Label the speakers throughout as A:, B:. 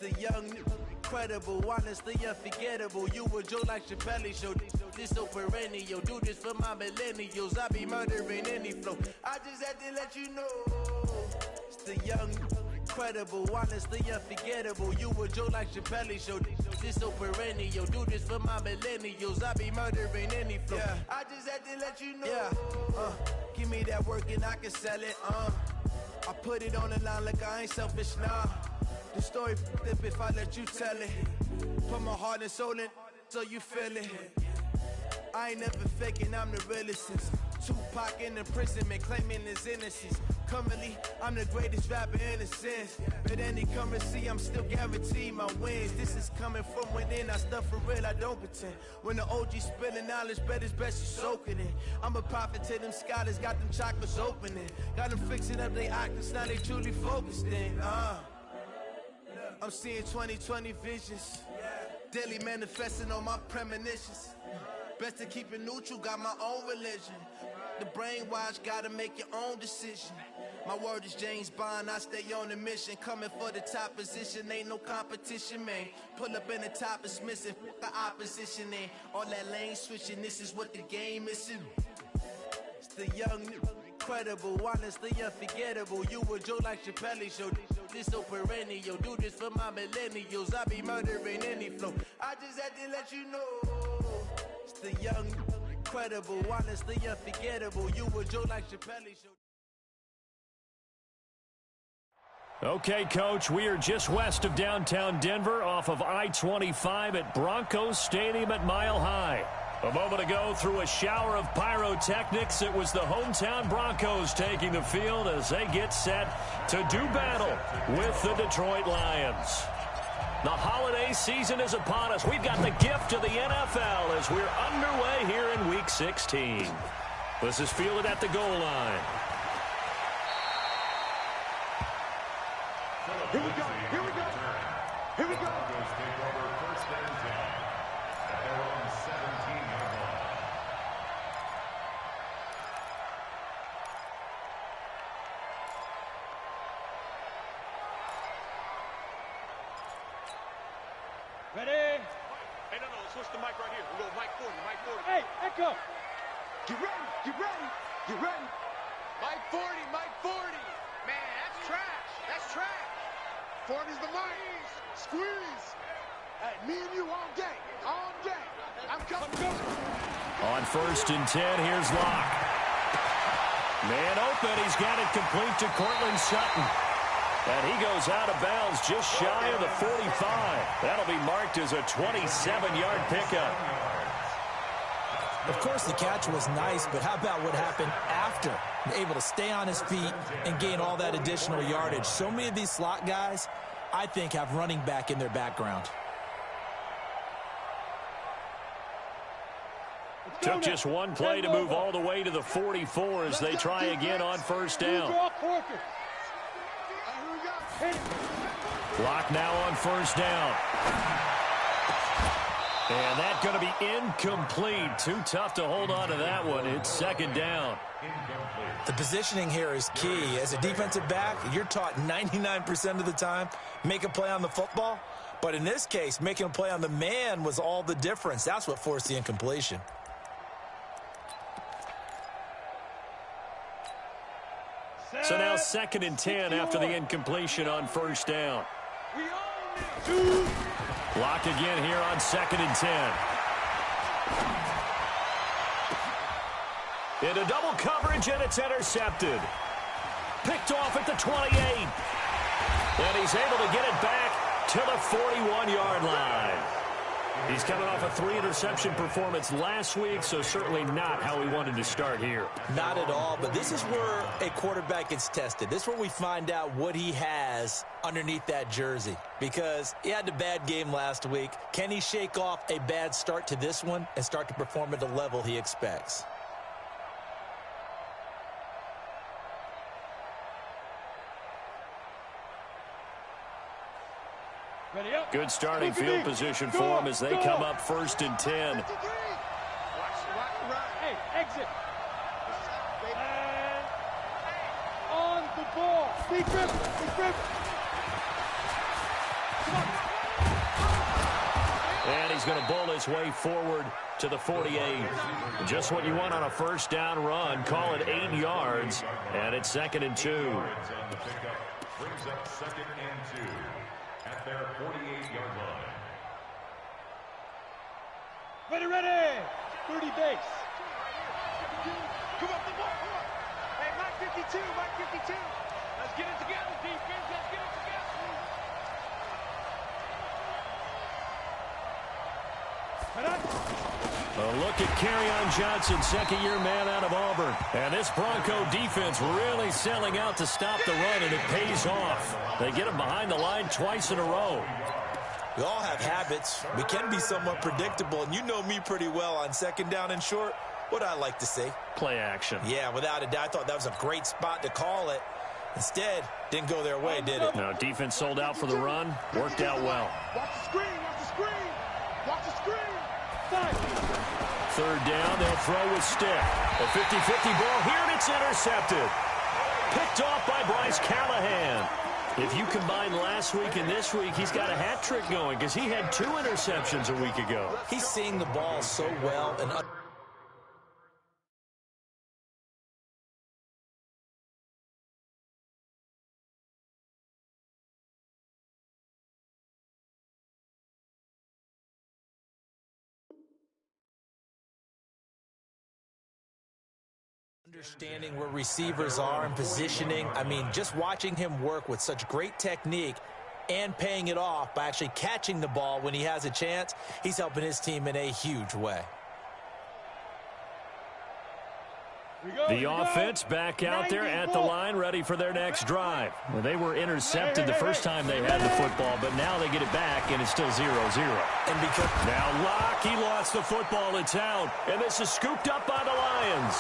A: The young, incredible, honestly unforgettable. You a joke like Chappelle Show. This so perennial. Do this for my millennials. I be murdering any flow. I just had to let you know. It's the young, incredible, honestly unforgettable. You a joke like Chappelle Show. This so perennial. Do this for my millennials. I be murdering any flow. Yeah. I just had to let you know. Yeah. Give me that work and I can sell it. I put it on the line like I ain't selfish, nah. The story flip if I let you tell it. Put my heart and soul in so you feel it. I ain't never faking, I'm the realest since Tupac in imprisonment, claiming his innocence. Currently, I'm the greatest rapper in a sense. But any currency, I'm still guaranteed my wins. This is coming from within, I stuff for real, I don't pretend. When the OG spilling knowledge, bet it's best you soak it in. I'm a prophet to them scholars, got them chakras opening. Got them fixing up their octaves, now they truly focused in. I'm seeing 2020 visions, daily manifesting on my premonitions. Best to keep it neutral, got my own religion. The brainwash, gotta make your own decision. My word is James Bond, I stay on the mission. Coming for the top position, ain't no competition, man. Pull up in the top is missing, the opposition ain't. All that lane switching, this is what the game is. It's the young, incredible, honestly unforgettable. You a joke like Chappelle Show. This so perennial. Do this for my millennials. I be murdering any flow. I just had to let you know. It's the young, incredible, honestly unforgettable. You a joke like Chappelle Show.
B: Okay, Coach, we are just west of downtown Denver off of I-25 at Broncos Stadium at Mile High. A moment ago, through a shower of pyrotechnics, it was the hometown Broncos taking the field as they get set to do battle with the Detroit Lions. The holiday season is upon us. We've got the gift of the NFL as we're underway here in Week 16. This is fielded at the goal line.
C: Here we go, here we go, here we go. Broncos take over first and 10 at their own 17-yard line.
D: Ready?
E: Hey, no, switch the mic right here. We go mic 40, mic 40.
D: Hey, Echo.
C: Get ready, get ready, get ready.
E: Mic 40, mic 40. Man, that's trash. That's trash.
C: 40's the mic. Squeeze. Hey, me and you all day. All day. I'm coming.
B: On first and 10, here's Locke. Man open. He's got it complete to Cortland Sutton. And he goes out of bounds just shy of the 45. That'll be marked as a 27-yard pickup.
F: Of course, the catch was nice, but how about what happened after? Able to stay on his feet and gain all that additional yardage. So many of these slot guys, I think, have running back in their background.
B: Took just one play to move all the way to the 44 as they try again on first down. Clock now on first down. And that's going to be incomplete. Too tough to hold on to that one. It's second down.
F: The positioning here is key. As a defensive back, you're taught 99% of the time, make a play on the football. But in this case, making a play on the man was all the difference. That's what forced the incompletion.
B: So now second and 10 after the incompletion on first down. Block again here on second and 10. Into double coverage, and it's intercepted. Picked off at the 28. And he's able to get it back to the 41-yard line. He's coming off a 3-interception performance last week, so certainly not how he wanted to start here.
F: Not at all, but this is where a quarterback gets tested. This is where we find out what he has underneath that jersey, because he had a bad game last week. Can he shake off a bad start to this one and start to perform at the level he expects?
B: Good starting field position for him as they come up first and 10.
D: Hey, exit. And on the ball. Be driven. Be driven. Come on.
B: is going to bowl his way forward to the 48. Just what you want on a first down run. Call it 8 yards, and it's 2nd and 2.
C: Brings up 2nd and 2 at their 48-yard line.
D: Ready. 30 base.
E: Come up the ball. Come on. Hey, Mike 52. Let's get it together, defense. Let's get it together.
B: A look at Kerryon Johnson, second-year man out of Auburn. And this Bronco defense really selling out to stop the run, and it pays off. They get him behind the line twice in a row.
F: We all have habits. We can be somewhat predictable, and you know me pretty well on 2nd down and short. What I like to say?
B: Play action.
F: Yeah, without a doubt. I thought that was a great spot to call it. Instead, didn't go their way, did it?
B: No, defense sold out for the run. Worked out well.
E: Watch the screen. Watch the screen.
B: 3rd down, they'll throw with stick. A 50-50 ball here, and it's intercepted. Picked off by Bryce Callahan. If you combine last week and this week, he's got a hat trick going because he had 2 interceptions a week ago.
F: He's seeing the ball so well and understanding where receivers are and positioning. I mean, just watching him work with such great technique and paying it off by actually catching the ball when he has a chance, he's helping his team in a huge way.
B: The offense back out there at the line, ready for their next drive. Well, they were intercepted the first time they had the football, but now they get it back, and it's still 0-0.
F: And because
B: now Locke, he lost the football. It's out, and this is scooped up by the Lions.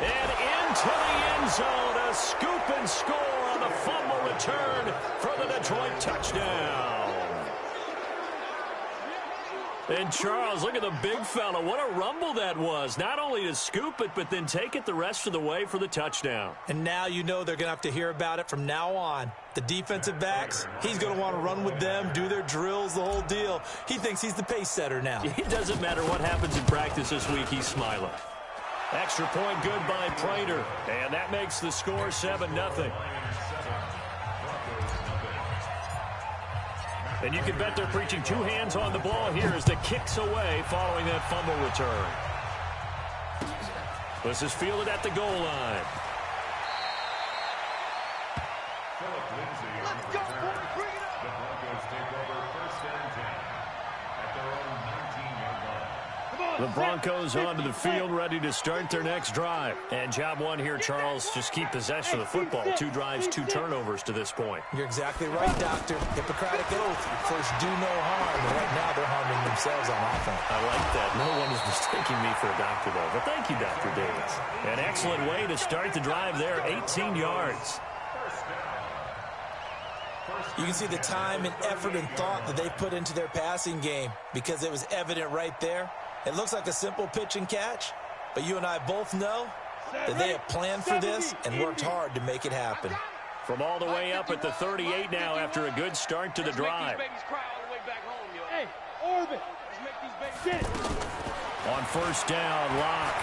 B: And into the end zone, a scoop and score on the fumble return for the Detroit touchdown. And Charles, look at the big fella. What a rumble that was. Not only to scoop it, but then take it the rest of the way for the touchdown.
F: And now you know they're going to have to hear about it from now on. The defensive backs, he's going to want to run with them, do their drills, the whole deal. He thinks he's the pace setter now.
B: It doesn't matter what happens in practice this week, he's smiling. Extra point good by Prater. And that makes the score 7-0. And you can bet they're preaching 2 hands on the ball here as the kick's away following that fumble return. This is fielded at the goal line.
E: Let's go, boys. Bring it up.
C: The Broncos take over 1st and 10 at their own 19-yard line.
B: The Broncos onto the field, ready to start their next drive. And job one here, Charles, just keep possession of the football. 2 drives, 2 turnovers to this point.
F: You're exactly right, Doctor. Hippocratic oath. First, do no harm. And right now, they're harming themselves on offense.
B: I like that. No one is mistaking me for a doctor, though. But thank you, Dr. Davis. An excellent way to start the drive there, 18 yards.
F: You can see the time and effort and thought that they put into their passing game because it was evident right there. It looks like a simple pitch and catch, but you and I both know that they have planned for this and worked hard to make it happen.
B: From all the way up at the 38 now after a good start to the drive.
D: Hey, Orbit. Let's make these babies get it.
B: On first down, Locke.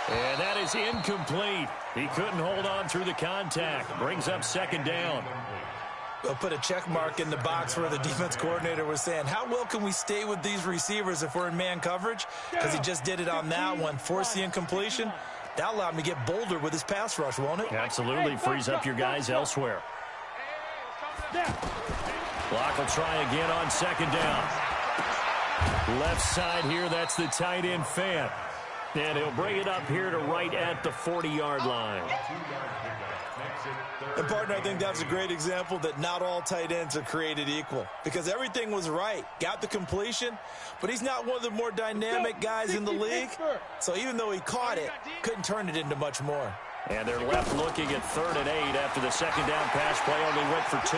B: And that is incomplete. He couldn't hold on through the contact. Brings up 2nd down.
F: They'll put a check mark in the box where the defense coordinator was saying, how well can we stay with these receivers if we're in man coverage? Because he just did it on that one, forced the incompletion. That'll allow him to get bolder with his pass rush, won't it?
B: Absolutely. Frees up your guys elsewhere. Locke will try again on 2nd down. Left side here, that's the tight end Fant. And he'll bring it up here to right at the 40-yard line.
F: And, partner, I think that's a great example that not all tight ends are created equal. Because everything was right. Got the completion, but he's not one of the more dynamic guys in the league. So even though he caught it, couldn't turn it into much more.
B: And they're left looking at 3rd and 8 after the 2nd down pass play only went for 2.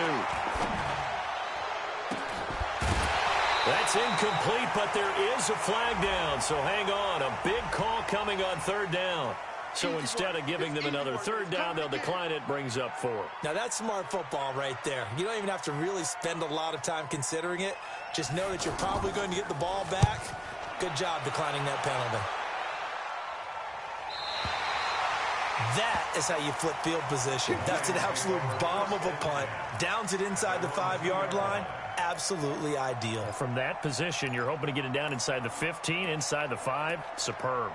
B: That's incomplete, but there is a flag down, so hang on. A big call coming on 3rd down. So instead of giving them another third down, they'll decline it, brings up 4.
F: Now, that's smart football right there. You don't even have to really spend a lot of time considering it. Just know that you're probably going to get the ball back. Good job declining that penalty. That is how you flip field position. That's an absolute bomb of a punt. Downs it inside the 5-yard line. Absolutely ideal.
B: From that position, you're hoping to get it down inside the 15, inside the 5. Superb.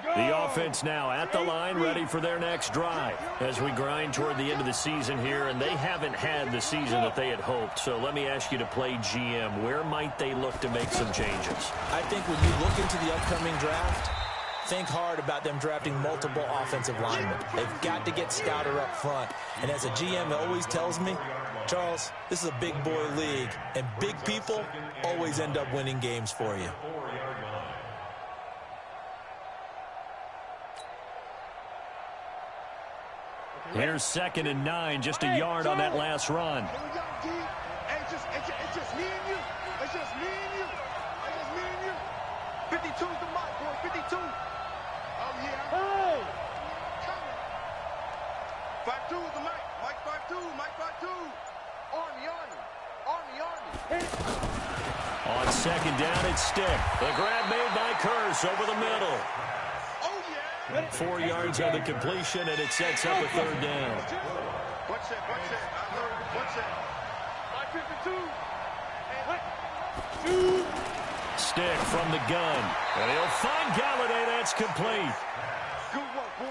B: The offense now at the line, ready for their next drive as we grind toward the end of the season here, and they haven't had the season that they had hoped. So let me ask you to play GM. Where might they look to make some changes?
F: I think when you look into the upcoming draft, think hard about them drafting multiple offensive linemen. They've got to get stouter up front. And as a GM always tells me, Charles, this is a big boy league, and big people always end up winning games for you.
B: Here's 2nd and 9, just a yard on that last run.
E: It's just me and you. It's just me and you. It's just me and you. 52's the mic, boy. 52. Oh, yeah. Hey! 52's the mic. Mike 52. Mike 52. Army.
B: On 2nd down, it's Stick. The grab made by Curse over the middle. 4 yards on the completion, and it sets up a 3rd down.
E: What's that? What's that? My 52.
B: Stick from the gun. And he'll find Galladay. That's complete.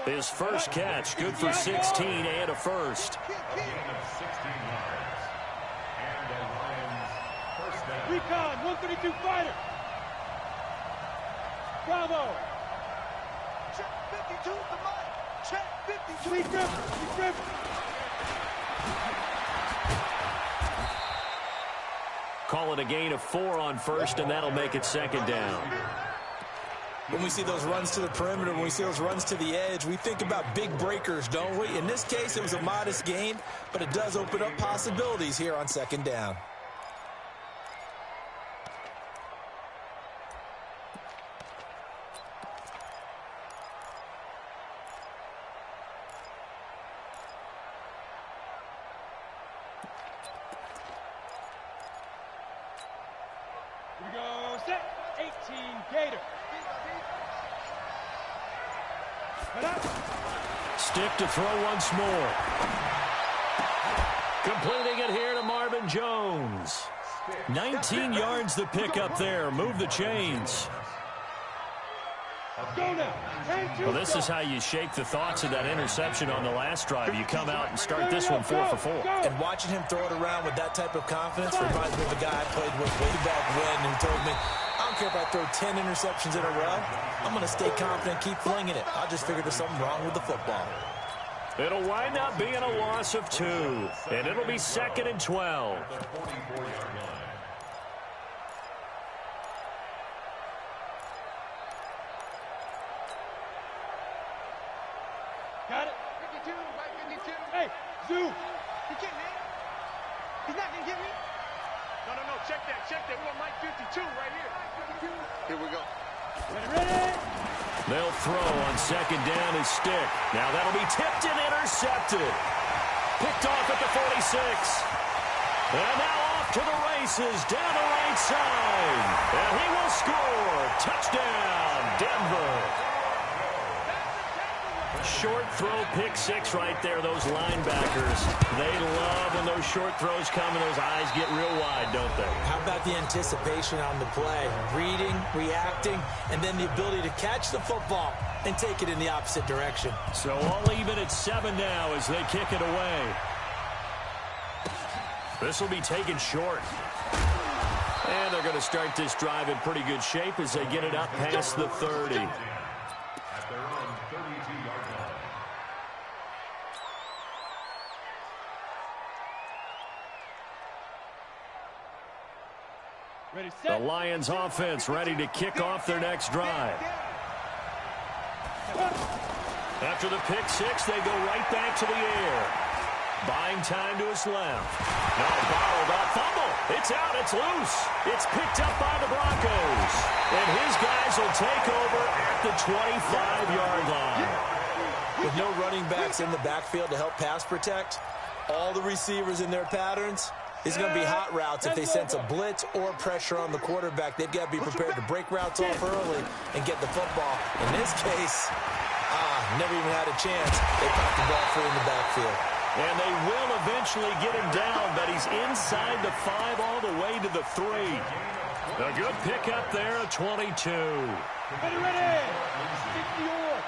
B: His first catch, good for 16 and a first.
D: Recon, 132 fighter. Bravo.
E: Check 52 the mic. Check 52.
D: Lee Griffin.
B: Call it a gain of 4 on first, and that'll make it 2nd down.
F: When we see those runs to the perimeter, when we see those runs to the edge, we think about big breakers, don't we? In this case, it was a modest gain, but it does open up possibilities here on 2nd down.
D: Here we go, set. 18 Gator.
B: Stick to throw once more. Completing it here to Marvin Jones. 19 yards the pick up there. Move the chains.
D: Go now.
B: Well, this is how you shake the thoughts of that interception on the last drive. You come out and start this one 4 for 4.
F: And watching him throw it around with that type of confidence reminds me of a guy I played with way back when who told me, I don't care if I throw 10 interceptions in a row. I'm going to stay confident, keep flinging it. I just figured there's something wrong with the football.
B: It'll wind up being a loss of 2, and it'll be 2nd and 12.
D: Got it.
E: 52, Mike 52.
D: Hey, Zoo.
E: He can't hit. He's not going to get me. No. Check that. We got Mike 52 right here. Here we go.
D: Ready.
B: They'll throw on 2nd down as Stick. Now that'll be tipped and intercepted. Picked off at the 46. And now off to the races down the right side. And he will score. Touchdown, Denver. Short throw, pick 6 right there. Those linebackers, they love when those short throws come and those eyes get real wide, don't they?
F: How about the anticipation on the play? Reading, reacting, and then the ability to catch the football and take it in the opposite direction.
B: So all even at 7 now as they kick it away. This will be taken short. And they're going to start this drive in pretty good shape as they get it up past the 30.
D: Ready,
B: The
D: set.
B: Lions offense ready to kick off their next drive. After the pick six, they go right back to the air. Buying time to his left. No, bottled up. Fumble. It's out. It's loose. It's picked up by the Broncos. And his guys will take over at the 25-yard line.
F: With no running backs in the backfield to help pass protect, all the receivers in their patterns, it's going to be hot routes. If they sense a blitz or pressure on the quarterback, they've got to be prepared to break routes off early and get the football. In this case, never even had a chance. They caught the ball free in the backfield.
B: And they will eventually get him down, but he's inside the 5 all the way to the 3. A good pickup there, a 22.
D: Ready. 60-yard.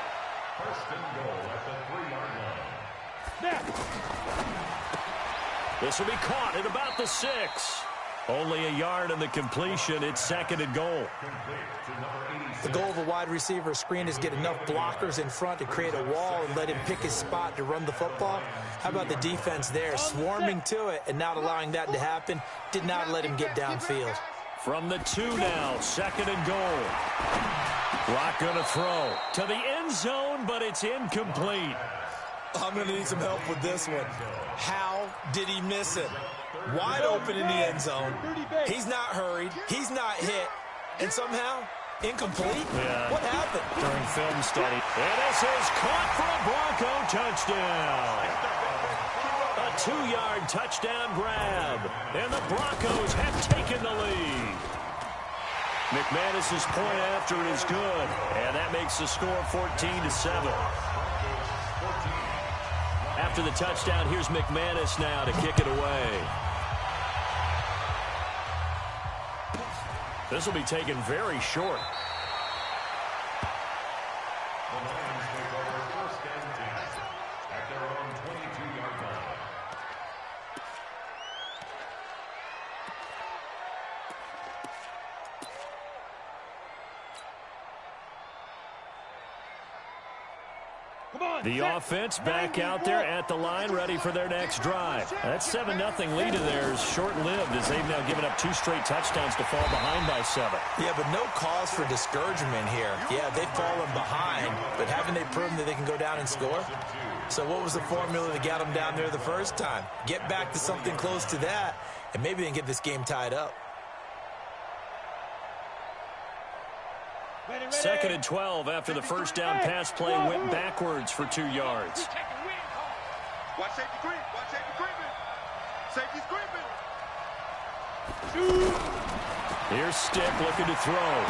C: First and goal at the 3-yard line.
D: Snap.
B: This will be caught at about the 6. Only a yard in the completion. It's second and goal.
F: The goal of a wide receiver screen is get enough blockers in front to create a wall and let him pick his spot to run the football. How about the defense there, swarming to it and not allowing that to happen? Did not let him get downfield.
B: From the 2 now, second and goal. Rock going to throw to the end zone, but it's incomplete.
F: I'm going to need some help with this one. How did he miss it? Wide open in the end zone. He's not hurried. He's not hit. And somehow, incomplete?
B: Yeah.
F: What happened?
B: During film study. And this is caught for a Bronco touchdown. A 2-yard touchdown grab. And the Broncos have taken the lead. McManus's point after it is good. And that makes the score 14-7. After the touchdown, here's McManus now to kick it away. This will be taken very short.
C: The Lions take over first and 10 at their own 22-yard line.
B: The offense back out there at the line, ready for their next drive. That 7-0 lead in there is short-lived as they've now given up 2 straight touchdowns to fall behind by 7.
F: Yeah, but no cause for discouragement here. Yeah, they've fallen behind, but haven't they proven that they can go down and score? So what was the formula to get them down there the first time? Get back to something close to that, and maybe they can get this game tied up.
B: Second and 12 after the first down pass play went backwards for 2 yards.
E: Watch safety creep. Watch safety creeping. Safety's creeping.
B: Here's Stick looking to throw.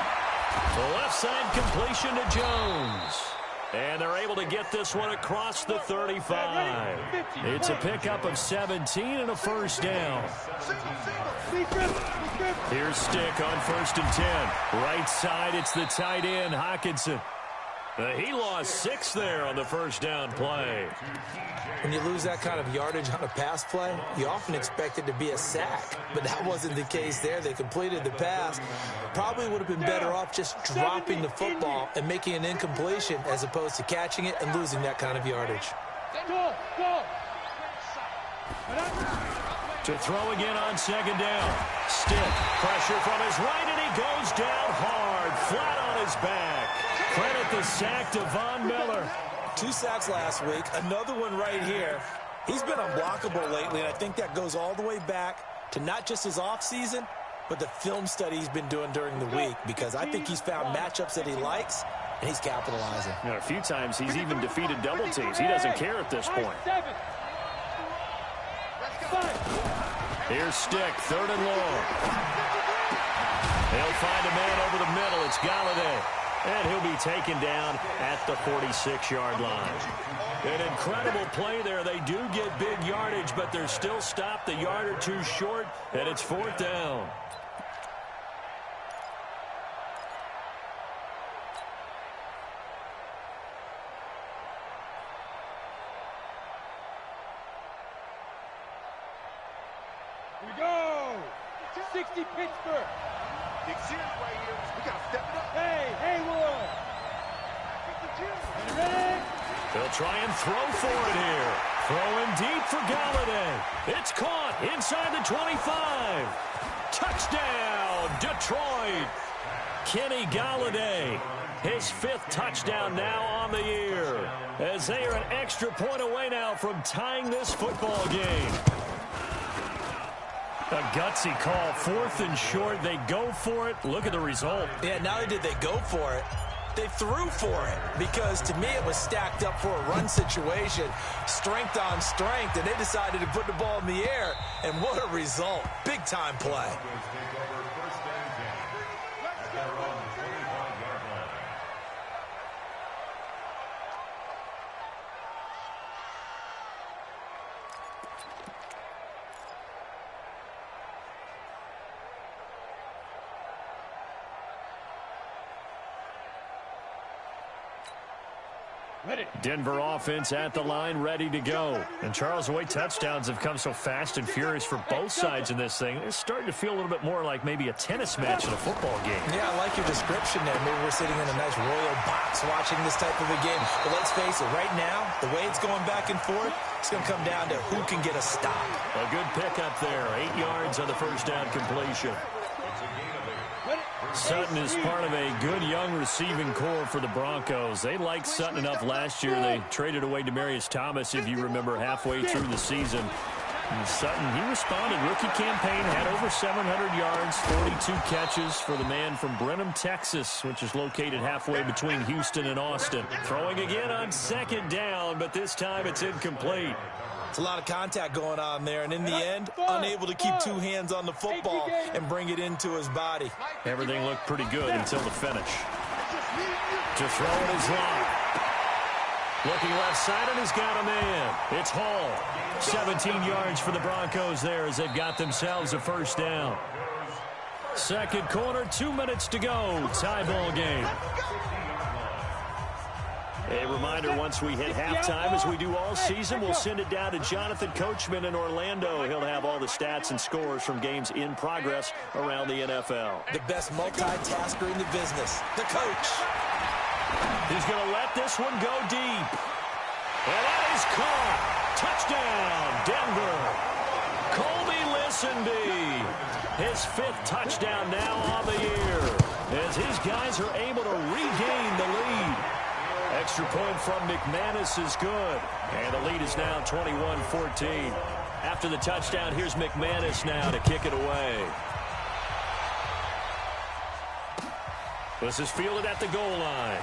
B: The left side completion to Jones. And they're able to get this one across the 35. It's a pickup of 17 and a first down. Here's Stick on first and 10. Right side, it's the tight end, Hockenson. He lost 6 there on the first down play.
F: When you lose that kind of yardage on a pass play, you often expect it to be a sack. But that wasn't the case there. They completed the pass. Probably would have been better off just dropping the football and making an incompletion as opposed to catching it and losing that kind of yardage.
B: To throw again on second down. Stick, pressure from his right, and he goes down hard, flat on his back. Credit the sack to Von Miller.
F: 2 sacks last week, another one right here. He's been unblockable lately, and I think that goes all the way back to not just his offseason, but the film study he's been doing during the week, because I think he's found matchups that he likes, and he's capitalizing.
B: You know, a few times he's even defeated double teams. He doesn't care at this point. Here's Stick, third and long. He'll find a man over the middle. It's Galladay. And he'll be taken down at the 46-yard line. An incredible play there. They do get big yardage, but they're still stopped a yard or 2 short, and it's 4th down.
D: Here we go! 60 Pittsburgh!
E: Big series right here. We got to step it up.
D: Hey, Haywood! Ready?
B: They'll try and throw for it here. Throwing deep for Galladay. It's caught inside the 25. Touchdown, Detroit. Kenny Galladay, his 5th touchdown now on the year, as they are an extra point away now from tying this football game. A gutsy call, 4th and short. They go for it. Look at the result.
F: Yeah, not only did they go for it, they threw for it, because to me it was stacked up for a run situation, strength on strength, and they decided to put the ball in the air, and what a result. Big time play.
B: Denver offense at the line, ready to go. And Charles, the way touchdowns have come so fast and furious for both sides in this thing, it's starting to feel a little bit more like maybe a tennis match in a football game.
F: Yeah, I like your description there. Maybe we're sitting in a nice royal box watching this type of a game. But let's face it, right now, the way it's going back and forth, it's going to come down to who can get a stop.
B: A good pickup there, 8 yards on the first down completion. Sutton is part of a good young receiving core for the Broncos. They liked Sutton enough last year. They traded away Demaryius Thomas, if you remember, halfway through the season. And Sutton, he responded. Rookie campaign, had over 700 yards, 42 catches for the man from Brenham, Texas, which is located halfway between Houston and Austin. Throwing again on 2nd down, but this time it's incomplete.
F: It's a lot of contact going on there, and in the end, unable to keep 2 hands on the football and bring it into his body.
B: Everything looked pretty good until the finish. To throw it is long. Looking left side, and he's got a man. It's Hall. 17 yards for the Broncos there as they've got themselves a first down. Second quarter, 2 minutes to go. Tie ball game. A reminder, once we hit halftime, as we do all season, we'll send it down to Jonathan Coachman in Orlando. He'll have all the stats and scores from games in progress around the NFL.
F: The best multitasker in the business, the coach.
B: He's going to let this one go deep. And that is caught. Touchdown, Denver. Colby Lisenby. His 5th touchdown now on the year, as his guys are able to regain the lead. Extra point from McManus is good. And the lead is now 21-14. After the touchdown, here's McManus now to kick it away. This is fielded at the goal line.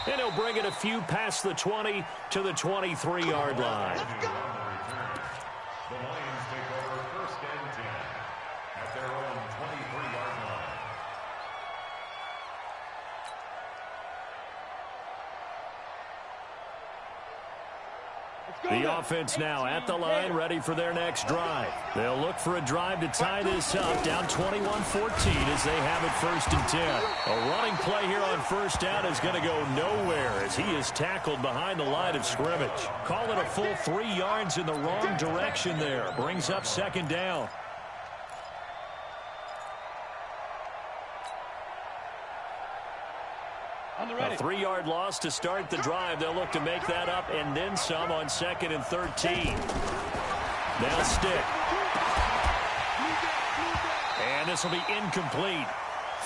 B: And he'll bring it a few past the 20 to the 23-yard line.
C: The Lions take over 1st and 10 at their own 23-yard line.
B: The offense now at the line, ready for their next drive. They'll look for a drive to tie this up, down 21-14 as they have it 1st and 10. A running play here on 1st down is going to go nowhere as he is tackled behind the line of scrimmage. Call it a full 3 yards in the wrong direction there. Brings up 2nd down. A 3-yard loss to start the drive. They'll look to make that up and then some on 2nd and 13. Now stick. And this will be incomplete.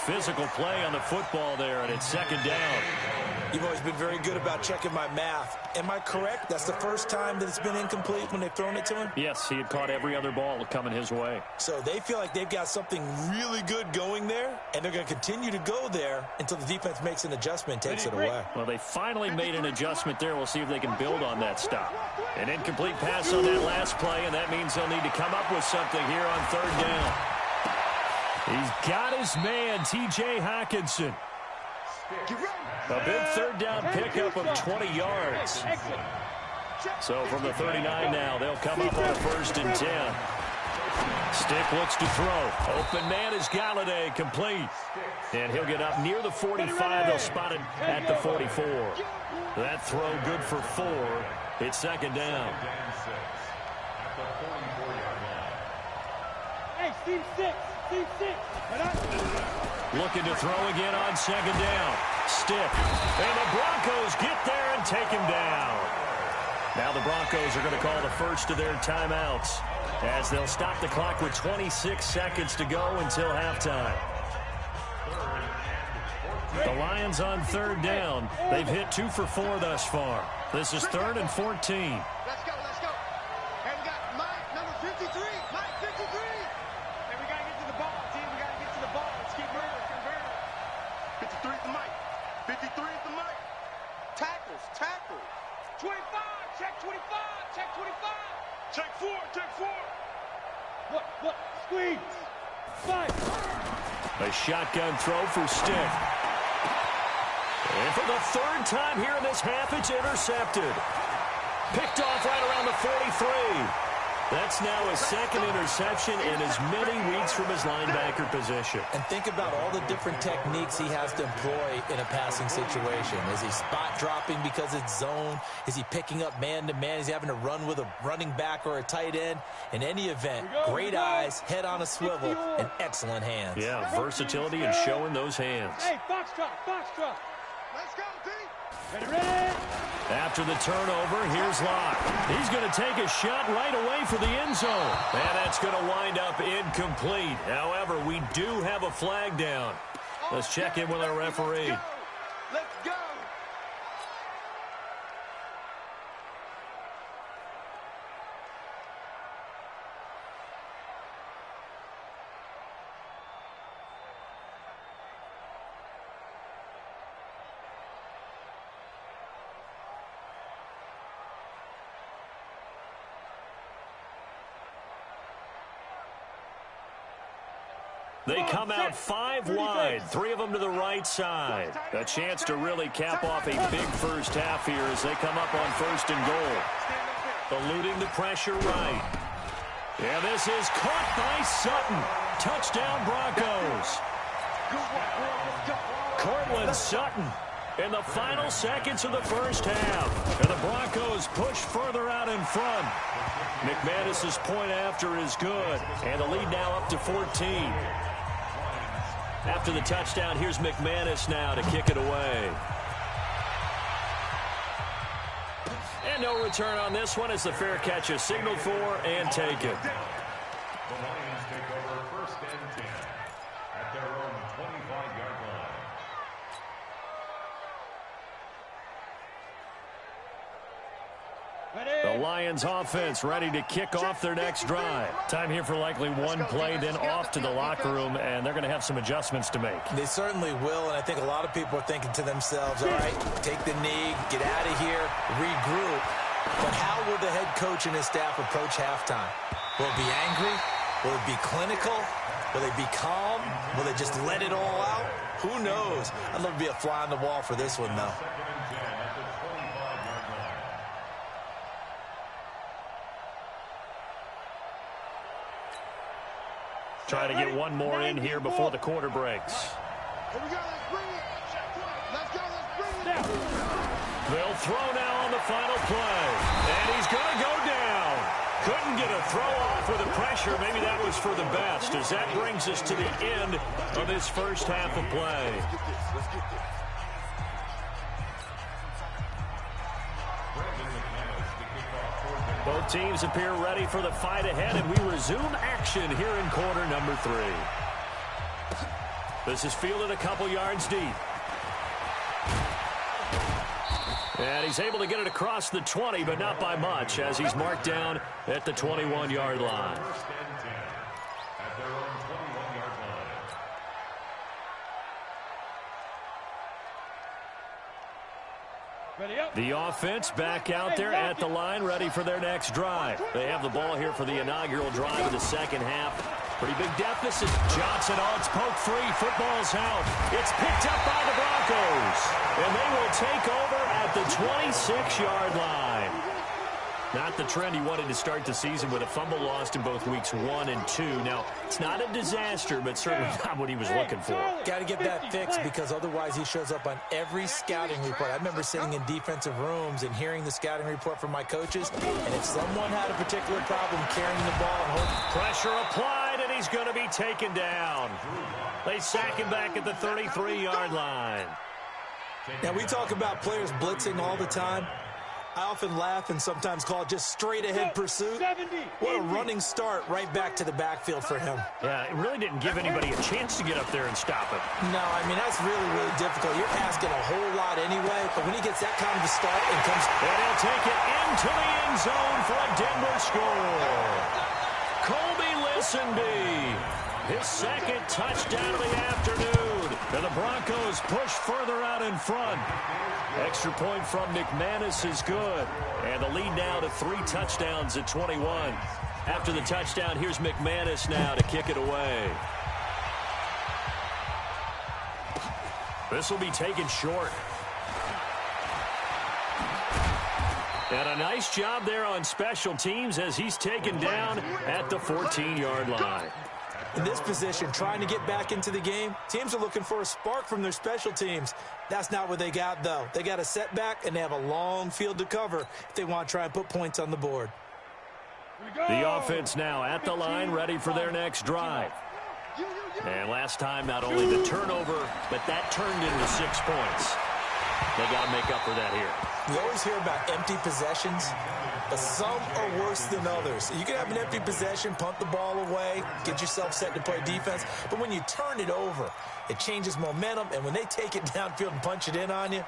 B: Physical play on the football there, and it's 2nd down.
F: You've always been very good about checking my math. Am I correct? That's the first time that it's been incomplete when they've thrown it to him?
B: Yes, he had caught every other ball coming his way.
F: So they feel like they've got something really good going there, and they're going to continue to go there until the defense makes an adjustment and takes it away.
B: Well, they finally made an adjustment there. We'll see if they can build on that stop. An incomplete pass on that last play, and that means they'll need to come up with something here on 3rd down. He's got his man, T.J. Hockenson. A big 3rd down pickup of 20 yards. So from the 39 now, they'll come up on a 1st and 10. Stick looks to throw. Open man is Galladay, complete. And he'll get up near the 45. They'll spot it at the 44. That throw good for 4. It's 2nd down.
D: Hey, Steve 6. Steve 6.
B: Looking to throw again on 2nd down. Stick. And the Broncos get there and take him down. Now the Broncos are going to call the first of their timeouts as they'll stop the clock with 26 seconds to go until halftime. The Lions on third down. They've hit 2 for 4 thus far. This is 3rd and 14.
E: Let's go, let's go. And we got Mike, number 53. Mike, 53. And we got to get to the ball, team. We got to get to the ball. Let's keep moving. 53 is the Mike. 53 is the Mike. Tackles, tackles. 25, check 25, check 25. Check 4, check 4.
D: Look, squeeze. 5.
B: A shotgun throw for Stick. And for the 3rd time here in this half, it's intercepted. Picked off right around the 43. That's now his 2nd interception in as many weeks from his linebacker position.
F: And think about all the different techniques he has to employ in a passing situation. Is he spot dropping because it's zone? Is he picking up man-to-man? Is he having to run with a running back or a tight end? In any event, great eyes, head on a swivel, and excellent hands.
B: Yeah, versatility and showing those hands.
D: Hey, foxtrot.
E: Let's go, D.
D: Ready.
B: After the turnover, here's Locke. He's going to take a shot right away for the end zone. And that's going to wind up incomplete. However, we do have a flag down. Let's check in with our referee.
E: Let's go.
B: They come out 5 wide, 3 of them to the right side. A chance to really cap off a big first half here as they come up on 1st and goal. Eluding the pressure right. Yeah, this is caught by Sutton. Touchdown Broncos. Cortland Sutton in the final seconds of the first half. And the Broncos push further out in front. McManus's point after is good. And the lead now up to 14. After the touchdown, here's McManus now to kick it away. And no return on this one as the fair catch is signaled for and taken.
C: The Lions take over 1st and 10 at their own 25-yard line.
B: The Lions offense ready to kick off their next drive. Time here for likely one play, then off to the locker room, and they're going to have some adjustments to make.
F: They certainly will, and I think a lot of people are thinking to themselves, all right, take the knee, get out of here, regroup. But how will the head coach and his staff approach halftime? Will it be angry? Will it be clinical? Will they be calm? Will they just let it all out? Who knows? I'd love to be a fly on the wall for this one, though.
C: 2nd and 10 at the 25-yard line.
B: Try to get one more in here before the quarter breaks.
E: Here we go, let's bring it. Let's go, let's bring it.
B: They'll throw now on the final play. And he's going to go down. Couldn't get a throw off with the pressure. Maybe that was for the best, as that brings us to the end of this first half of play.
E: Let's get this.
B: Both teams appear ready for the fight ahead, and we resume action here in quarter number 3. This is fielded a couple yards deep. And he's able to get it across the 20, but not by much, as he's marked down at the 21-yard line.
C: 1st and 10 at their own 21-yard line.
D: Ready up.
B: The offense back out there at the line, ready for their next drive. They have the ball here for the inaugural drive of the second half. Pretty big deficit. Johnson, it's poke free. Football's out. It's picked up by the Broncos. And they will take over at the 26-yard line. Not the trend he wanted to start the season with a fumble lost in both weeks 1 and 2. Now, it's not a disaster, but certainly not what he was looking for.
F: Got to get that fixed because otherwise he shows up on every scouting report. I remember sitting in defensive rooms and hearing the scouting report from my coaches, and if someone had a particular problem carrying the ball and holding...
B: Pressure applied, and he's going to be taken down. They sack him back at the 33-yard line.
F: Now, we talk about players blitzing all the time. I often laugh and sometimes call it just straight-ahead pursuit. What a running start right back to the backfield for him.
B: Yeah, it really didn't give anybody a chance to get up there and stop him.
F: No, I mean, that's really, really difficult. You're asking a whole lot anyway, but when he gets that kind of a start and comes...
B: And he'll take it into the end zone for a Denver score. Colby Listenby, his second touchdown of the afternoon. And the Broncos push further out in front. Extra point from McManus is good. And the lead now to 3 touchdowns at 21. After the touchdown, here's McManus now to kick it away. This will be taken short. And a nice job there on special teams as he's taken down at the 14-yard line.
F: In this position, trying to get back into the game, teams are looking for a spark from their special teams. That's not what they got, though. They got a setback, and they have a long field to cover if they want to try and put points on the board.
B: The offense now at the line, ready for their next drive. And last time, not only the turnover, but that turned into 6 points. They got to make up for that here.
F: We always hear about empty possessions, but some are worse than others. You can have an empty possession, punt the ball away, get yourself set to play defense, but when you turn it over, it changes momentum, and when they take it downfield and punch it in on you,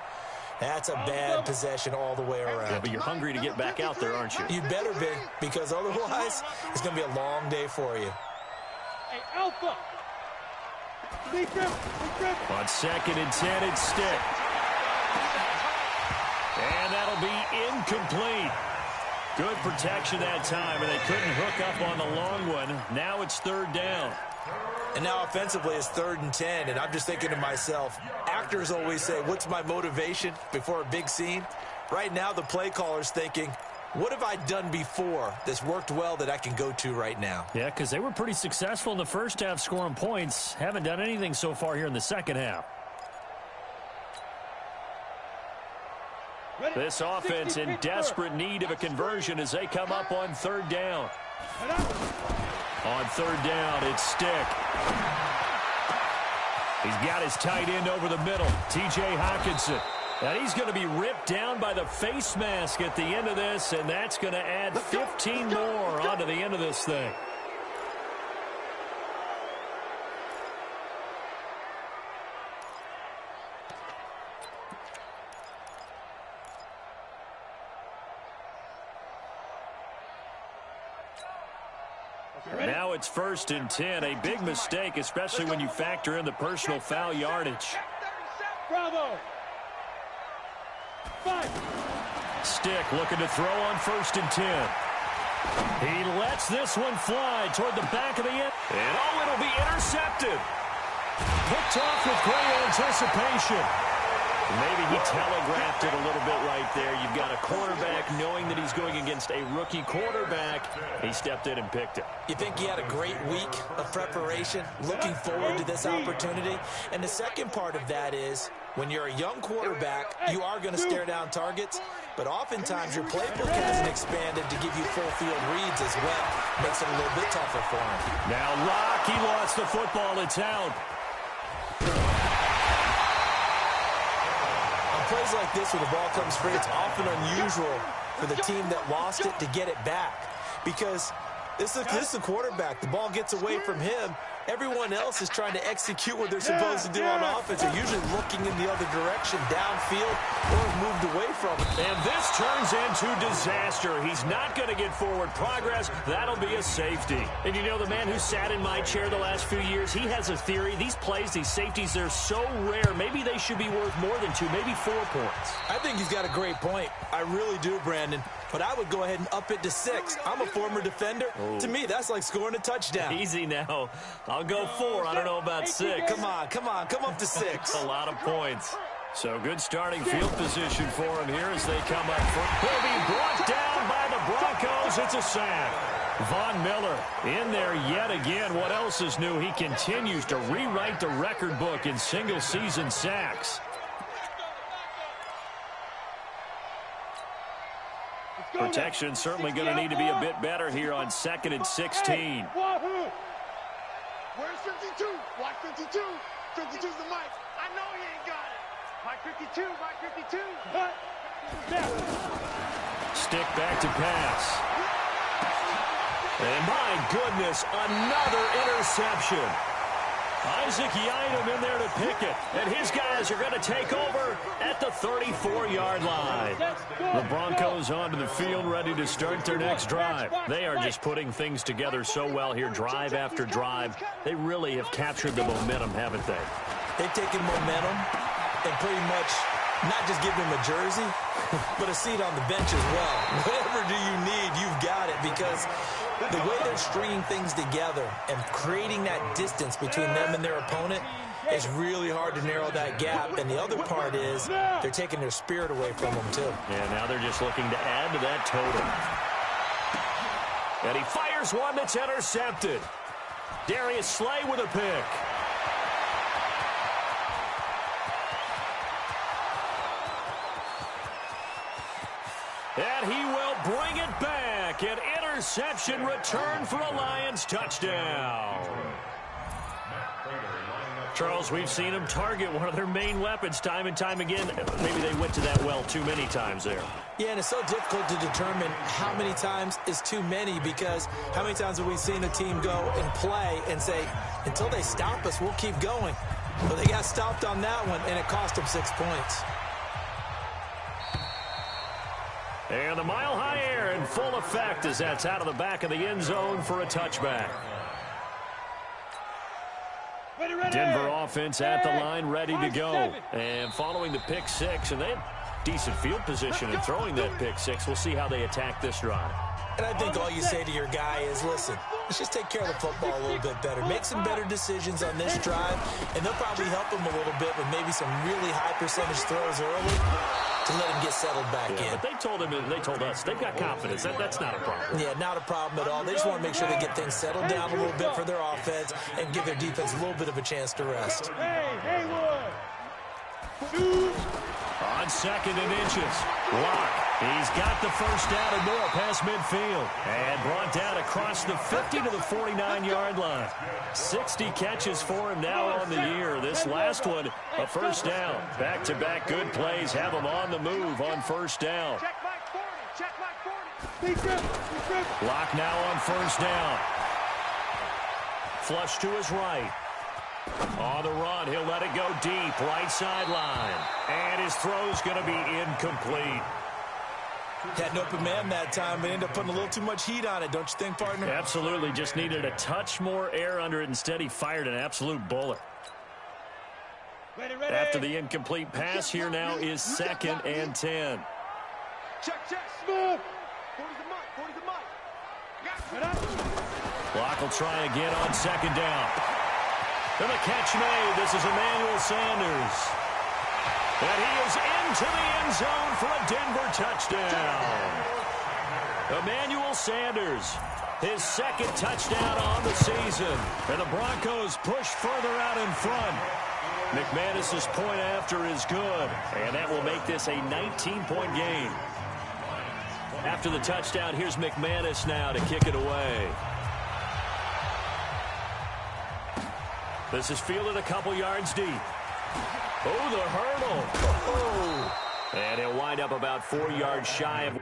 F: that's a bad possession all the way around.
B: Yeah, but you're hungry to get back out there, aren't you?
F: You better be, because otherwise, it's going to be a long day for you.
D: Hey, Alpha!
B: On 2nd and 10, it's Stick. And that'll be incomplete. Good protection that time, and they couldn't hook up on the long one. Now it's 3rd down.
F: And now offensively it's 3rd and 10, and I'm just thinking to myself, actors always say, what's my motivation before a big scene? Right now the play caller's thinking, what have I done before that's worked well that I can go to right now?
B: Yeah, because they were pretty successful in the first half scoring points. Haven't done anything so far here in the second half. This offense in desperate need of a conversion as they come up on 3rd down. On 3rd down, it's Stick. He's got his tight end over the middle, T.J. Hockenson. And he's going to be ripped down by the face mask at the end of this, and that's going to add 15 more onto the end of this thing. Now it's 1st and 10, a big mistake, especially when you factor in the personal foul yardage.
D: Bravo!
B: Stick looking to throw on 1st and 10. He lets this one fly toward the back of the end. And oh, it'll be intercepted. Picked off with great anticipation. Maybe he telegraphed it a little bit right there. You've got a quarterback knowing that he's going against a rookie quarterback. He stepped in and picked it.
F: You think he had a great week of preparation, looking forward to this opportunity? And the second part of that is, when you're a young quarterback, you are going to stare down targets, but oftentimes your playbook hasn't expanded to give you full field reads as well. Makes it a little bit tougher for him.
B: Now Locke, he lost the football. It's out.
F: Plays like this where the ball comes free, it's often unusual for the team that lost it to get it back, because this is a quarterback. The ball gets away from him. Everyone else is trying to execute what they're supposed to do on offense. They're usually looking in the other direction, downfield, or have moved away from it.
B: And this turns into disaster. He's not going to get forward progress. That'll be a safety. And you know, the man who sat in my chair the last few years, he has a theory. These plays, these safeties, they're so rare. Maybe they should be worth more than 2, maybe 4 points.
F: I think he's got a great point. I really do, Brandon. But I would go ahead and up it to 6. I'm a former defender.
B: Oh.
F: To me, that's like scoring a touchdown.
B: Easy now. I'll go 4. I don't know about 6.
F: Come on. Come up to 6.
B: A lot of points. So good starting field position for him here as they come up front. He'll be brought down by the Broncos. It's a sack. Von Miller in there yet again. What else is new? He continues to rewrite the record book in single-season sacks. Protection certainly going to need to be a bit better here on 2nd and 16.
E: Where's 52? Watch 52. 52's the mic. I know he ain't got it. Mike 52, Mike 52.
B: stick back to pass. And my goodness, another interception. Isaac Yiadom in there to pick it. And his guys are going to take over at the 34-yard line. The Broncos onto the field, ready to start their next drive. They are just putting things together so well here, drive after drive. They really have captured the momentum, haven't they?
F: They've taken momentum and pretty much not just give them a jersey, but a seat on the bench as well. Whatever do you need, you've got it, because the way they're stringing things together and creating that distance between them and their opponent is really hard to narrow that gap. And the other part is they're taking their spirit away from them, too.
B: Yeah, now they're just looking to add to that total. And he fires one that's intercepted. Darius Slay with a pick. And he will bring it back. An interception return for a Lions touchdown. Charles, we've seen them target one of their main weapons time and time again. Maybe they went to that well too many times there.
F: Yeah, and it's so difficult to determine how many times is too many, because how many times have we seen a team go and play and say, until they stop us, we'll keep going. But they got stopped on that one, and it cost them 6 points.
B: And the mile-high air in full effect as that's out of the back of the end zone for a touchback. Denver offense at the line, ready to go. And following the pick six, and they have decent field position in throwing that pick six. We'll see how they attack this drive.
F: And I think all you say to your guy is, listen, let's just take care of the football a little bit better. Make some better decisions on this drive, and they'll probably help him a little bit with maybe some really high percentage throws early to let him get settled back in.
B: But they told us they've got confidence. That's not a problem.
F: Yeah, not a problem at all. They just want to make sure they get things settled down a little bit for their offense and give their defense a little bit of a chance to rest.
B: On 2nd and inches, Locke. He's got the first down and more past midfield. And brought down across the 50 to the 49-yard line. 60 catches for him now on the year. This last one, a first down. Back-to-back good plays have him on the move on first down. Locke now on first down. Flush to his right. On the run, he'll let it go deep, right sideline. And his throw's going to be incomplete.
F: Had an open man that time, but ended up putting a little too much heat on it, don't you think, partner?
B: Absolutely, just needed a touch more air under it. Instead, he fired an absolute bullet.
D: Ready.
B: After the incomplete pass, here now is 2nd and 10.
E: Check. Smooth. 40's the mic.
B: Clock will try again on 2nd down. And the catch made. This is Emmanuel Sanders. And he is into the end zone for a Denver touchdown. Emmanuel Sanders, his 2nd touchdown on the season. And the Broncos push further out in front. McManus's point after is good. And that will make this a 19-point game. After the touchdown, here's McManus now to kick it away. This is fielded a couple yards deep. Oh, the hurdle. Oh. And he'll wind up about 4 yards shy of...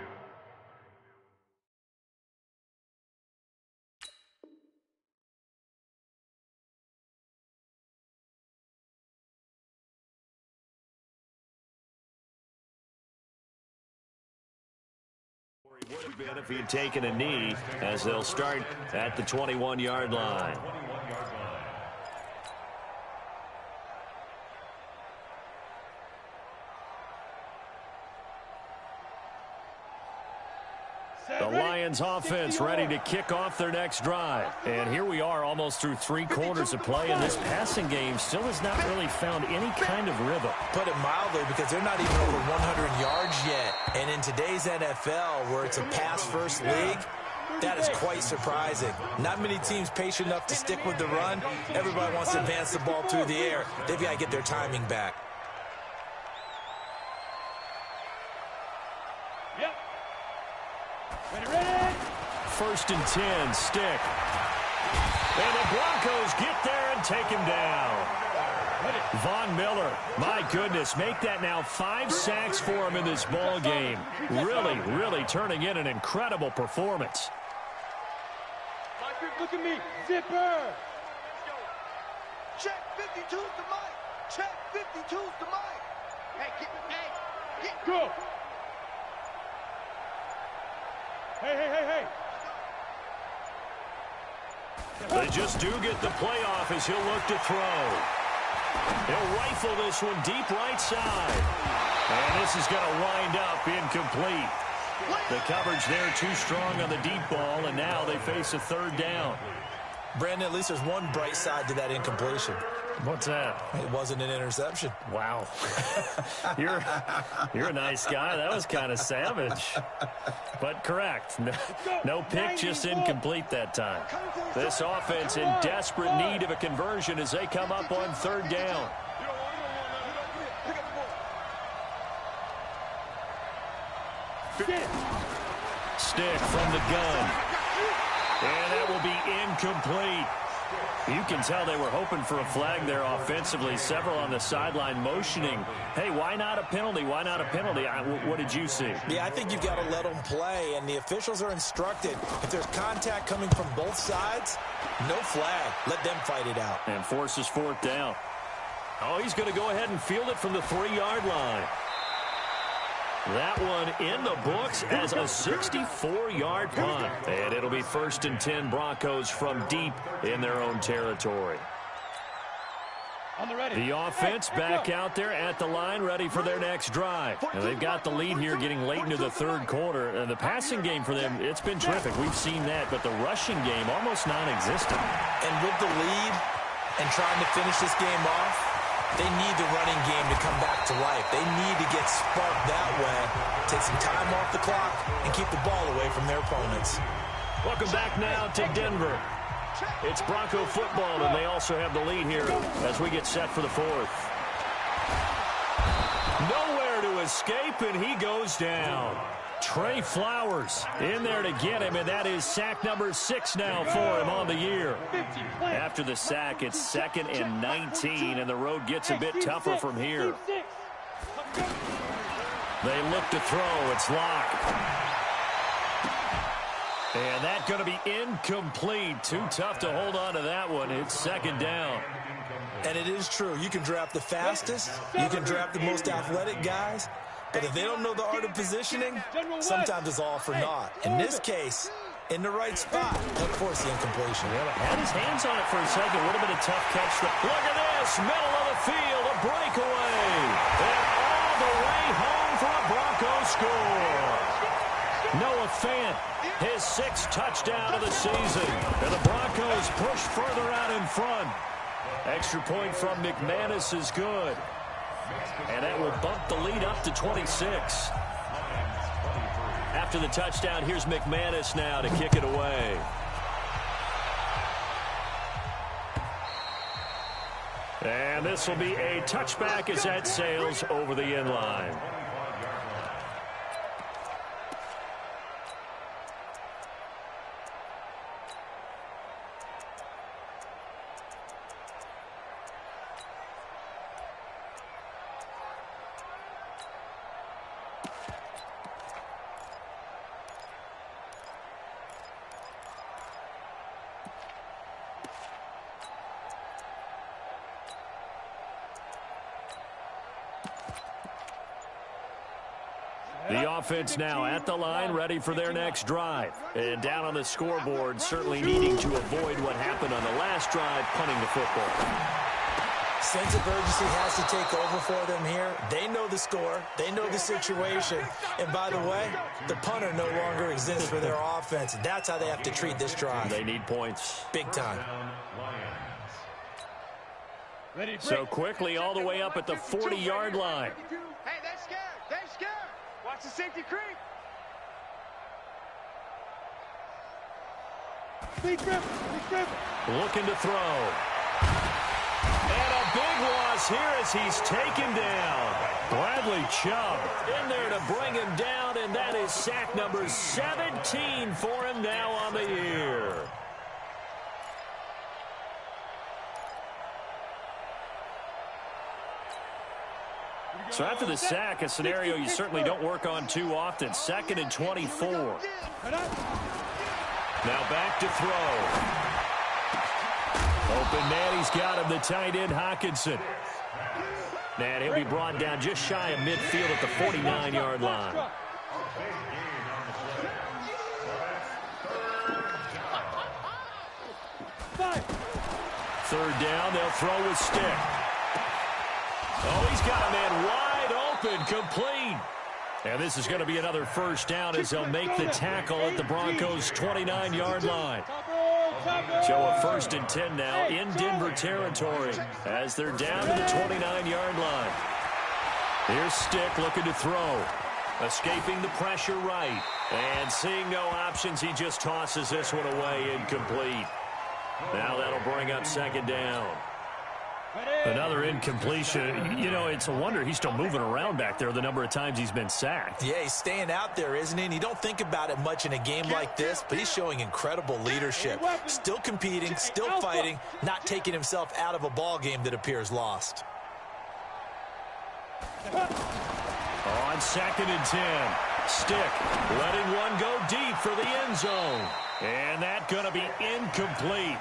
B: He would have been if he had taken a knee, as they'll start at the 21-yard line. The Lions offense ready to kick off their next drive. And here we are almost through 3 quarters of play, and this passing game still has not really found any kind of rhythm.
F: Put it mildly, because they're not even over 100 yards yet. And in today's NFL, where it's a pass-first league, that is quite surprising. Not many teams patient enough to stick with the run. Everybody wants to advance the ball through the air. They've got to get their timing back.
D: Ready.
B: 1st and 10, stick. And the Broncos get there and take him down. Von Miller, my goodness, make that now 5 sacks for him in this ball game. Really turning in an incredible performance.
D: Look at me, zipper.
E: Check 52's the mic. Check 52's the mic. Hey,
D: Go. Hey.
B: They just do get the playoff as he'll look to throw. He'll rifle this one deep right side. And this is going to wind up incomplete. The coverage there too strong on the deep ball, and now they face a third down.
F: Brandon, at least there's one bright side to that incompletion.
B: What's that?
F: It wasn't an interception.
B: Wow. You're a nice guy. That was kind of savage. But correct. No pick, just incomplete that time. This offense in desperate need of a conversion as they come up on third down. Stick from the gun. And that will be incomplete. You can tell they were hoping for a flag there offensively. Several on the sideline motioning. Hey, why not a penalty? Why not a penalty? What did you see?
F: Yeah, I think you've got to let them play, and the officials are instructed. If there's contact coming from both sides, no flag. Let them fight it out.
B: And forces fourth down. Oh, he's going to go ahead and field it from the 3-yard line. That one in the books as a 64-yard punt. And it'll be 1st and 10 Broncos from deep in their own territory. The offense back out there at the line, ready for their next drive. And they've got the lead here getting late into the third quarter. And the passing game for them, it's been terrific. We've seen that, but the rushing game almost non-existent.
F: And with the lead and trying to finish this game off, they need the running game to come back to life. They need to get sparked that way, take some time off the clock, and keep the ball away from their opponents.
B: Welcome back now to Denver. It's Bronco football, and they also have the lead here as we get set for the fourth. Nowhere to escape, and he goes down. Trey Flowers in there to get him, and that is sack number 6 now for him on the year. After the sack, it's 2nd and 19, and the road gets a bit tougher from here. They look to throw. It's locked. And that's going to be incomplete. Too tough to hold on to that one. It's 2nd down.
F: And it is true. You can draft the fastest. You can draft the most athletic guys. But if they don't know the art of positioning, sometimes it's all for naught. In this case, in the right spot, they'll force the incompletion.
B: Yeah, had his hands on it for a second. Would have been a tough catch. Look at this. Middle of the field. A breakaway. And all the way home for a Broncos score. Noah Fant, his 6th touchdown of the season. And the Broncos push further out in front. Extra point from McManus is good. And that will bump the lead up to 26. After the touchdown, here's McManus now to kick it away. And this will be a touchback as that sails over the end line. The offense now at the line, ready for their next drive. And down on the scoreboard, certainly needing to avoid what happened on the last drive, punting the football.
F: Sense of urgency has to take over for them here. They know the score. They know the situation. And by the way, the punter no longer exists for their offense. That's how they have to treat this drive.
B: They need points.
F: Big time.
B: So quickly all the way up at the 40-yard line.
E: Hey, they're scared. They're scared. Watch the safety creep.
B: Looking to throw. And a big loss here as he's taken down. Bradley Chubb in there to bring him down, and that is sack number 17 for him now on the year. So after the sack, a scenario you certainly don't work on too often. 2nd and 24. Now back to throw. Open man, he's got him, the tight end, Hockenson. And he'll be brought down just shy of midfield at the 49-yard line. Third down, they'll throw with stick. Oh, he's got a man wide open, complete. And this is going to be another first down as they'll make the tackle at the Broncos' 29-yard line. So a 1st and 10 now in Denver territory as they're down to the 29-yard line. Here's Stick looking to throw. Escaping the pressure right. And seeing no options, he just tosses this one away, incomplete. Now that'll bring up 2nd down. Another incompletion. You know, it's a wonder he's still moving around back there the number of times he's been sacked.
F: Yeah, he's staying out there, isn't he? And you don't think about it much in a game like this, but he's showing incredible leadership. Still competing, still fighting, not taking himself out of a ball game that appears lost.
B: On 2nd and 10, Stick letting one go deep for the end zone. And that's going to be incomplete.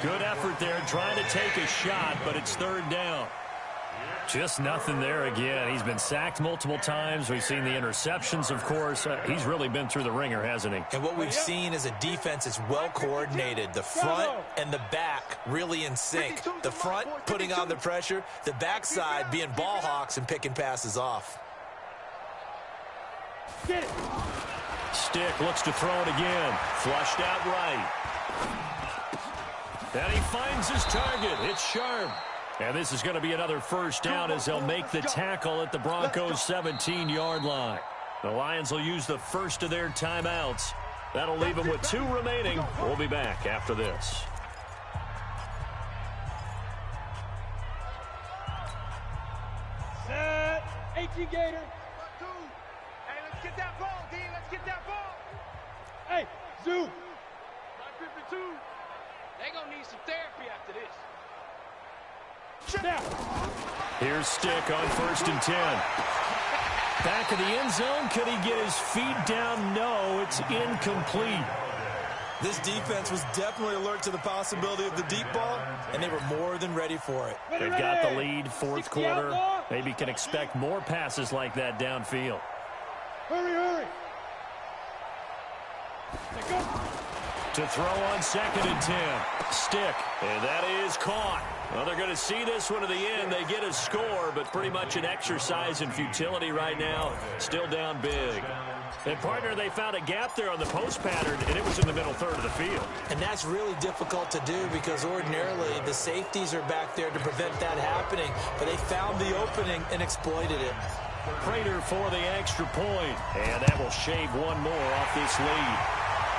B: Good effort there trying to take a shot, but it's 3rd down. Just nothing there again. He's been sacked multiple times. We've seen the interceptions, of course. He's really been through the ringer, hasn't he?
F: And what we've seen is a defense that's well coordinated. The front and the back really in sync. The front putting on the pressure, the backside being ball hawks and picking passes off.
B: Stick looks to throw it again. Flushed out right. And he finds his target. It's Sharp. And this is going to be another first down as they'll make the tackle at the Broncos' 17-yard line. The Lions will use the first of their timeouts. That'll leave them with 2 remaining. We'll be back after this.
D: Set. 18 Gator.
E: Hey, let's get that ball, D. Let's get that ball.
D: Hey, Zoo.
E: 52. They gonna need some therapy after this.
D: Now.
B: Here's Stick on 1st and 10. Back of the end zone. Could he get his feet down? No, it's incomplete.
F: This defense was definitely alert to the possibility of the deep ball, and they were more than ready for it.
B: They've got the lead, 4th quarter. Maybe can expect more passes like that downfield.
D: Hurry, hurry. Go.
B: To throw on 2nd and 10. Stick. And that is caught. Well, they're going to see this one to the end. They get a score, but pretty much an exercise in futility right now. Still down big. And, partner, they found a gap there on the post pattern, and it was in the middle third of the field.
F: And that's really difficult to do because ordinarily the safeties are back there to prevent that happening. But they found the opening and exploited it.
B: Prater for the extra point. And that will shave one more off this lead.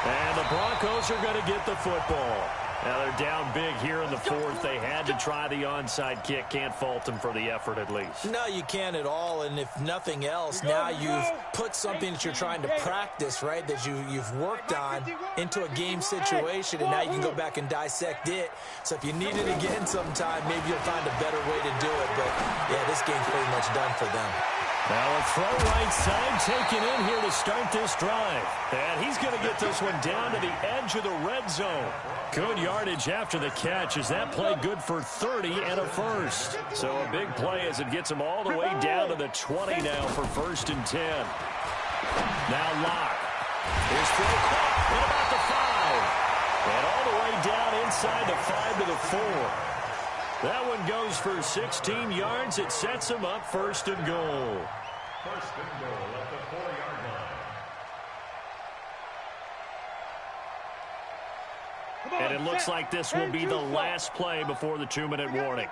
B: And the Broncos are going to get the football. Now they're down big here in the 4th. They had to try the onside kick. Can't fault them for the effort at least.
F: No, you can't at all. And if nothing else, now you've put something that you're trying to practice, right, that you've worked on into a game situation, and now you can go back and dissect it. So if you need it again sometime, maybe you'll find a better way to do it. But, yeah, this game's pretty much done for them.
B: Now a throw right side taken in here to start this drive. And he's going to get this one down to the edge of the red zone. Good yardage after the catch as that play good for 30 and a first. So a big play as it gets him all the way down to the 20 now for 1st and 10. Now Locke. His throw caught at about the 5. And all the way down inside the 5 to the 4. That one goes for 16 yards. It sets him up 1st and goal.
C: 1st and goal at the 4-yard line.
B: And it looks like this will be the last play before the 2-minute warning.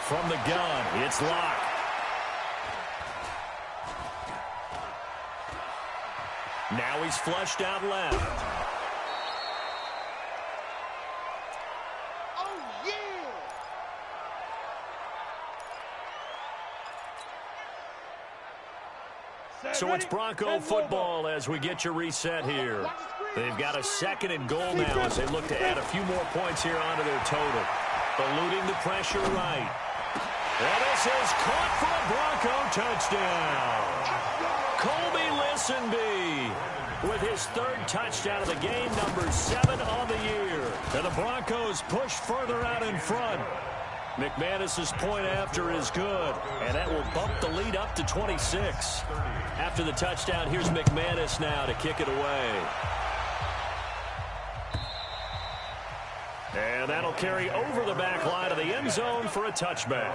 B: From the gun, it's Locke. Now he's flushed out left. So it's Bronco football as we get you reset here. They've got a 2nd and goal now as they look to add a few more points here onto their total. Eluding the pressure right. And this is caught for a Bronco touchdown. Colby Listenby with his third touchdown of the game, number 7 on the year. And the Broncos push further out in front. McManus's point after is good, and that will bump the lead up to 26. After the touchdown, here's McManus now to kick it away. And that'll carry over the back line of the end zone for a touchback.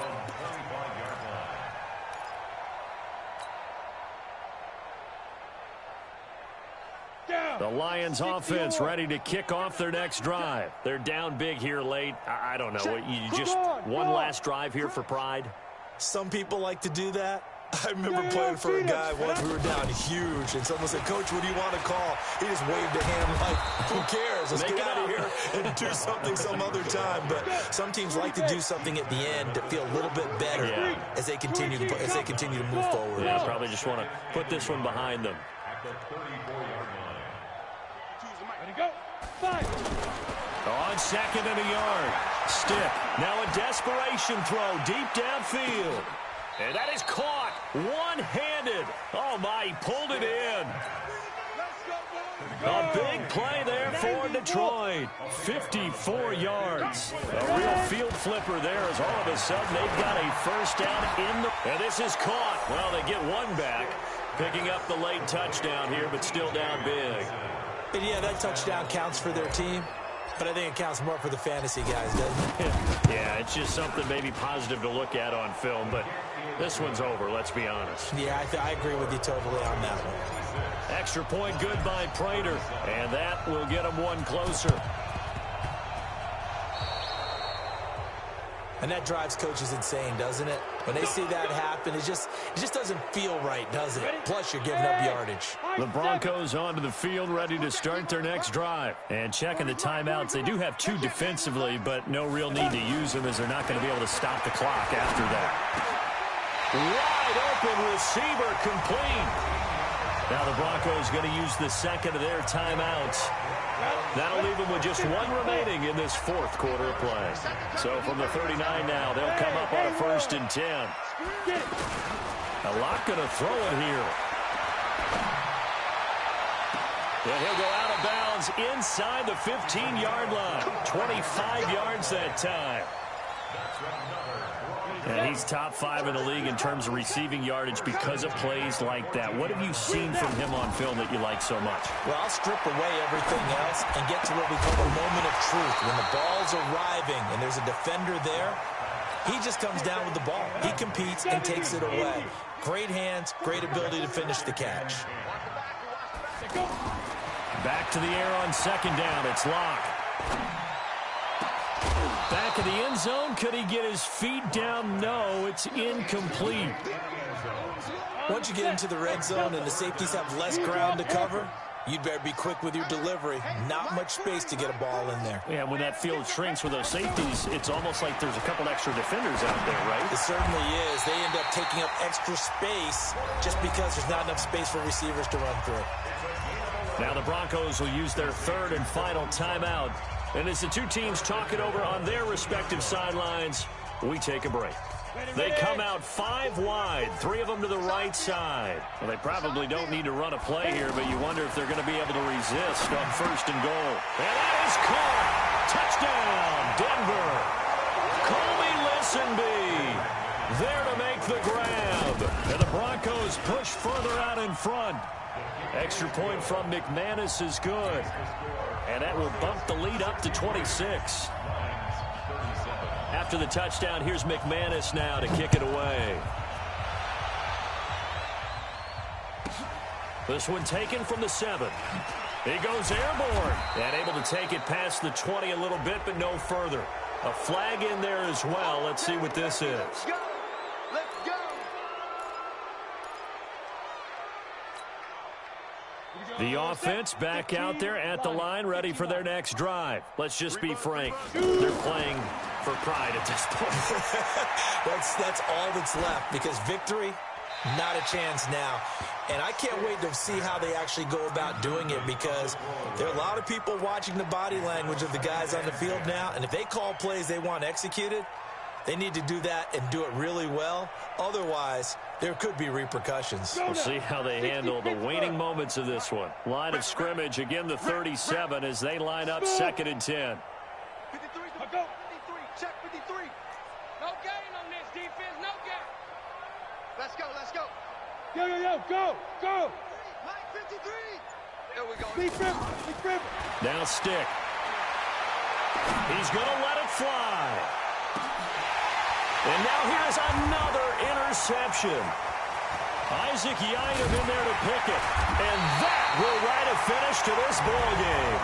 B: The Lions offense ready to kick off their next drive. They're down big here late. I don't know. You just one last drive here for pride?
F: Some people like to do that. I remember playing for a guy once. We were down huge, and someone said, "Coach, what do you want to call?" He just waved a hand like, "Who cares? Let's get out of here and do something some other time." But some teams like to do something at the end to feel a little bit better as they continue to move forward.
B: Yeah, probably just want to put this one behind them. On 2nd and a yard. Stick. Now a desperation throw deep downfield. And that is caught one-handed. Oh, my, he pulled it in. A big play there for Detroit. 54 yards. A real field flipper there as all of a sudden they've got a first down in the... And this is caught. Well, they get one back. Picking up the late touchdown here, but still down big.
F: And yeah, that touchdown counts for their team, but I think it counts more for the fantasy guys, doesn't it?
B: Yeah, it's just something maybe positive to look at on film, but this one's over, let's be honest.
F: Yeah, I agree with you totally on that one.
B: Extra point good by Prater, and that will get them one closer.
F: And that drives coaches insane, doesn't it? When they see that happen, it just doesn't feel right, does it? Plus, you're giving up yardage.
B: The Broncos onto the field, ready to start their next drive. And checking the timeouts, they do have 2 defensively, but no real need to use them as they're not going to be able to stop the clock after that. Wide open receiver complete. Now the Broncos going to use the second of their timeouts. That'll leave them with just 1 remaining in this 4th quarter of play. So from the 39 now, they'll come up on a 1st and 10. A lot going to throw it here. And he'll go out of bounds inside the 15-yard line. 25 yards that time. And he's top 5 in the league in terms of receiving yardage because of plays like that. What have you seen from him on film that you like so much?
F: Well, I'll strip away everything else and get to what we call a moment of truth. When the ball's arriving and there's a defender there, he just comes down with the ball. He competes and takes it away. Great hands, great ability to finish the catch.
B: Back to the air on 2nd down. It's Locke. Back in the end zone. Could he get his feet down? No, it's incomplete.
F: Once you get into the red zone and the safeties have less ground to cover, you'd better be quick with your delivery. Not much space to get a ball in there.
B: Yeah, when that field shrinks with those safeties, it's almost like there's a couple extra defenders out there, right?
F: It certainly is. They end up taking up extra space just because there's not enough space for receivers to run through.
B: Now the Broncos will use their 3rd and final timeout. And as the 2 teams talk it over on their respective sidelines, we take a break. They come out 5 wide, 3 of them to the right side. Well, they probably don't need to run a play here, but you wonder if they're going to be able to resist on 1st and goal. And that is caught. Touchdown, Denver. Colby Listenby there to make the grab. And the Broncos push further out in front. Extra point from McManus is good. And that will bump the lead up to 26. After the touchdown, here's McManus now to kick it away. This one taken from the 7. He goes airborne. And able to take it past the 20 a little bit, but no further. A flag in there as well. Let's see what this is. The offense back out there at the line, ready for their next drive. Let's just be frank. They're playing for pride at this point.
F: That's all that's left, because victory, not a chance now. And I can't wait to see how they actually go about doing it, because there are a lot of people watching the body language of the guys on the field now, and if they call plays they want executed, They need to do that and do it really well. Otherwise, there could be repercussions.
B: We'll see how they handle the waning moments of this one. Line of scrimmage, again the 37 as they line up 2nd and 10.
E: 53, go. 53, check 53.
D: No gain on this defense, no gain.
E: Let's go, let's go.
D: Yo, go.
E: Mike 53. There we go.
D: Big rip.
B: Now stick. He's going to let it fly. And now here's another interception. Isaac Yiadom in there to pick it. And that will write a finish to this ball game.